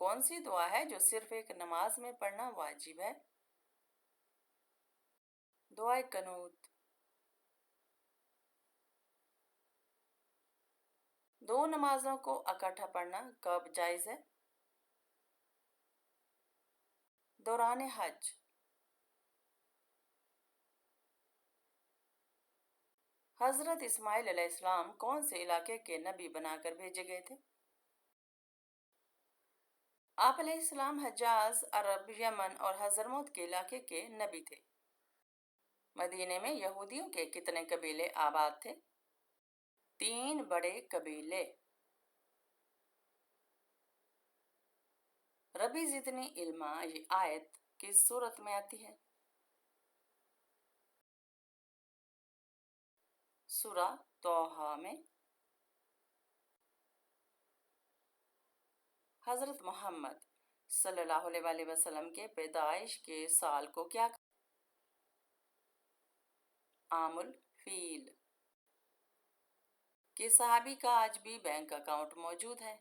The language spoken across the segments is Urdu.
کون سی دعا ہے جو صرف ایک نماز میں پڑھنا واجب ہے؟ دعائے قنوت۔ دو نمازوں کو اکٹھا پڑھنا کب جائز ہے؟ دوران حج۔ حضرت اسماعیل علیہ السلام کون سے علاقے کے نبی بنا کر بھیجے گئے تھے؟ آپ علیہ السلام حجاز، عرب، یمن اور حضرموت کے علاقے کے نبی تھے۔ مدینے میں یہودیوں کے کتنے قبیلے آباد تھے؟ 3 بڑے قبیلے۔ ربی زدنی علما یہ آیت کس صورت میں آتی ہے؟ سورہ طٰہٰ میں۔ حضرت محمد صلی اللہ علیہ وسلم کے پیدائش کے سال کو کیا عام الفیل؟ کس صحابی کا آج بھی بینک اکاؤنٹ موجود ہے؟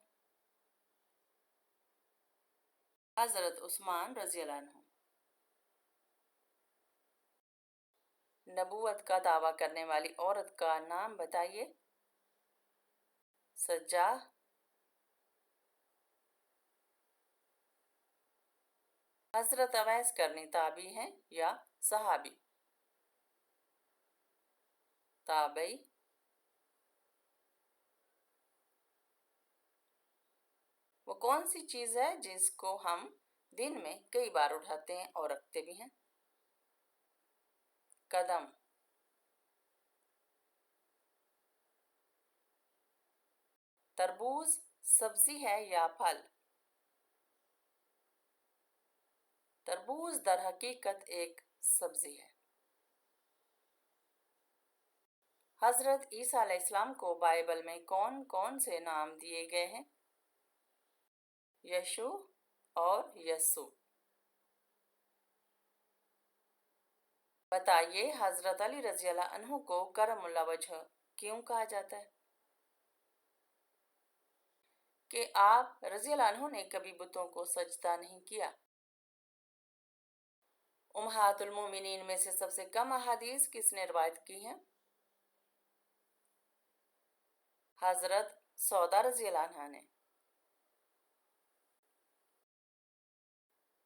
حضرت عثمان رضی اللہ عنہ۔ نبوت کا دعویٰ کرنے والی عورت کا نام بتائیے۔ سجاہ۔ حضرت اویس کرنی تابعی ہیں یا صحابی؟ تابعی۔ وہ کون سی چیز ہے جس کو ہم دن میں کئی بار اٹھاتے ہیں اور رکھتے بھی ہیں؟ قدم۔ تربوز سبزی ہے یا پھل؟ تربوز در حقیقت ایک سبزی ہے۔ حضرت عیسیٰ علیہ السلام کو بائبل میں کون کون سے نام دیے گئے ہیں؟ یشوع اور یسوع۔ بتائیے حضرت علی رضی اللہ عنہ کو کرم اللہ وجہ کیوں کہا جاتا ہے؟ کہ آپ رضی اللہ عنہ نے کبھی بتوں کو سجدہ نہیں کیا۔ امہات المومنین میں سے سب سے کم احادیث کس نے روایت کی ہیں؟ حضرت سودا رضی اللہ عنہا نے۔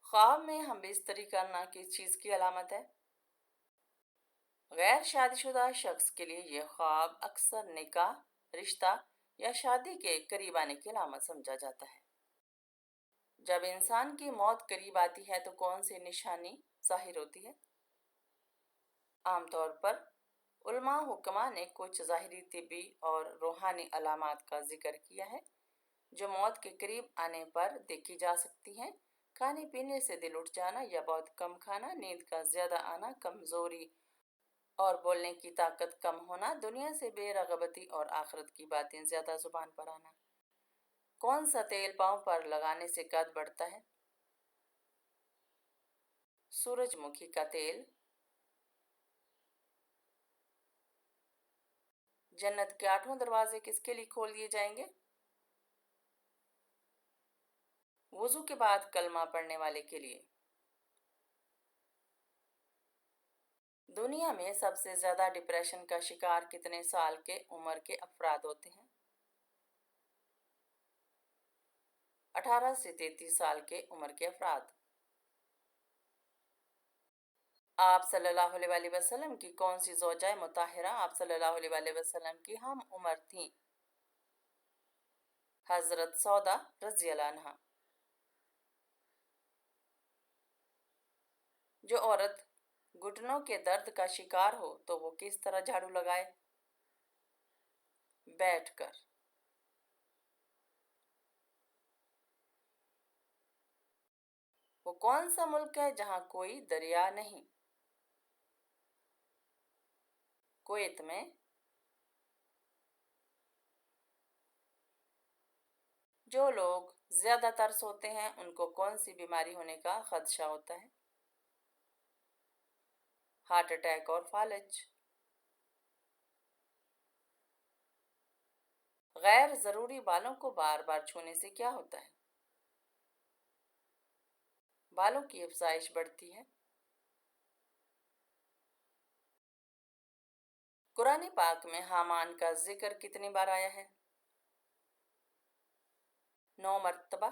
خواب میں ہم بستری کرنا کس چیز کی علامت ہے؟ غیر شادی شدہ شخص کے لیے یہ خواب اکثر نکاح، رشتہ یا شادی کے قریب آنے کی علامت سمجھا جاتا ہے۔ جب انسان کی موت قریب آتی ہے تو کون سی نشانی ظاہر ہوتی ہے؟ عام طور پر علماء حکماء نے کچھ ظاہری طبی اور روحانی علامات کا ذکر کیا ہے جو موت کے قریب آنے پر دیکھی جا سکتی ہیں۔ کھانے پینے سے دل اٹھ جانا یا بہت کم کھانا، نیند کا زیادہ آنا، کمزوری اور بولنے کی طاقت کم ہونا، دنیا سے بے رغبتی اور آخرت کی باتیں زیادہ زبان پر آنا۔ کون سا تیل پاؤں پر لگانے سے قد بڑھتا ہے؟ سورج مکھی کا تیل۔ جنت کے 8 دروازے کس کے لیے کھول دیے جائیں گے؟ وضو کے بعد کلمہ پڑھنے والے کے لیے۔ دنیا میں سب سے زیادہ ڈپریشن کا شکار کتنے سال کے عمر کے افراد ہوتے ہیں؟ 18 سے 33 سال کے عمر کے افراد۔ آپ صلی اللہ علیہ وسلم کی کون سی زوجہ مطہرہ آپ صلی اللہ علیہ وسلم کی ہم عمر تھیں؟ حضرت سودا رضی اللہ عنہا۔ جو عورت گھٹنوں کے درد کا شکار ہو تو وہ کس طرح جھاڑو لگائے؟ بیٹھ کر۔ وہ کون سا ملک ہے جہاں کوئی دریا نہیں؟ کویت میں۔ جو لوگ زیادہ تر سوتے ہیں ان کو کون سی بیماری ہونے کا خدشہ ہوتا ہے؟ ہارٹ اٹیک اور فالج۔ غیر ضروری بالوں کو بار بار چھونے سے کیا ہوتا ہے؟ بالوں کی افزائش بڑھتی ہے۔ قرآن پاک میں حامان کا ذکر کتنی بار آیا ہے؟ 9 مرتبہ۔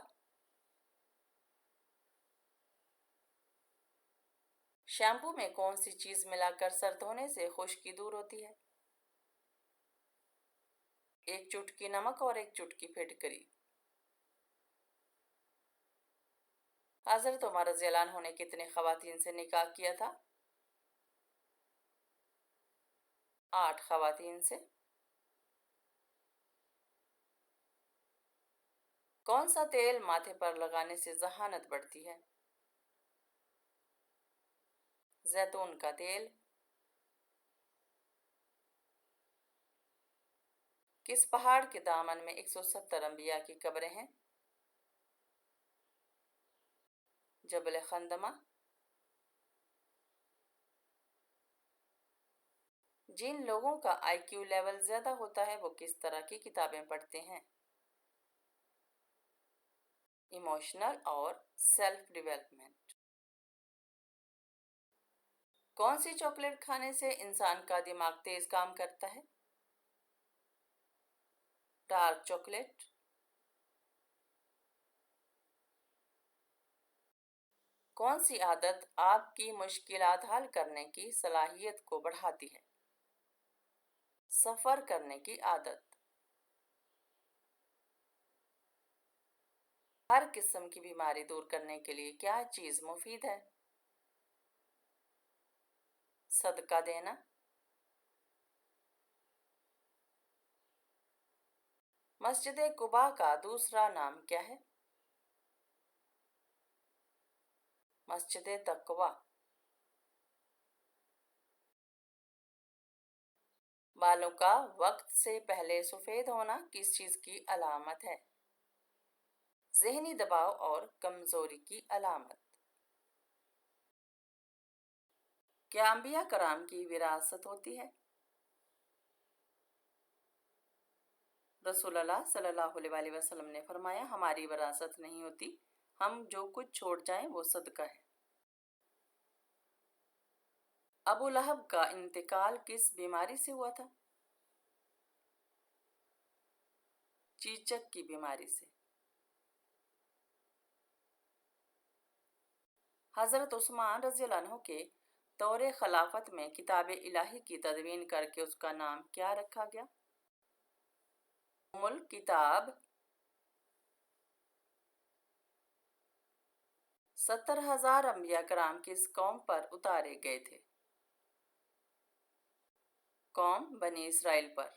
شیمپو میں کون سی چیز ملا کر سر دھونے سے خشکی دور ہوتی ہے؟ 1 چٹکی نمک اور 1 چٹکی پھٹکری۔ حضرت عمر رضی اللہ عنہ نے کتنی خواتین سے نکاح کیا تھا؟ 8 خواتین سے۔ کون سا تیل ماتھے پر لگانے سے ذہانت بڑھتی ہے؟ زیتون کا تیل۔ کس پہاڑ کے دامن میں 170 انبیاء کی قبریں ہیں؟ جبل خندمہ۔ جن لوگوں کا آئی کیو لیول زیادہ ہوتا ہے وہ کس طرح کی کتابیں پڑھتے ہیں؟ ایموشنل اور سیلف ڈیولپمنٹ۔ کون سی چاکلیٹ کھانے سے انسان کا دماغ تیز کام کرتا ہے؟ Dark chocolate. کون سی عادت آپ کی مشکلات حل کرنے کی صلاحیت کو بڑھاتی ہے؟ سفر کرنے کی عادت۔ ہر قسم کی بیماری دور کرنے کے لیے کیا چیز مفید ہے؟ صدقہ دینا۔ مسجد قباء کا دوسرا نام کیا ہے؟ مسجد تقوی۔ بالوں کا وقت سے پہلے سفید ہونا کس چیز کی علامت ہے؟ ذہنی دباؤ اور کمزوری کی علامت۔ کیا انبیاء کرام کی وراثت ہوتی ہے؟ رسول اللہ صلی اللہ علیہ وسلم نے فرمایا ہماری وراثت نہیں ہوتی، ہم جو کچھ چھوڑ جائیں وہ صدقہ ہے۔ ابو لہب کا انتقال کس بیماری سے ہوا تھا؟ چیچک کی بیماری سے۔ حضرت عثمان رضی اللہ عنہ کے دور خلافت میں کتاب الہی کی تدوین کر کے اس کا نام کیا رکھا گیا؟ ام الکتاب۔ 70,000 انبیاء کرام کس قوم پر اتارے گئے تھے؟ قوم بنی اسرائیل پر۔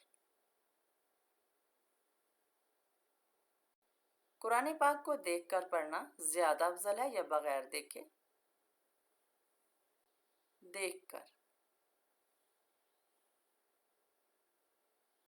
قرآن پاک کو دیکھ کر پڑھنا زیادہ افضل ہے یا بغیر دیکھے؟ دیکھ کر۔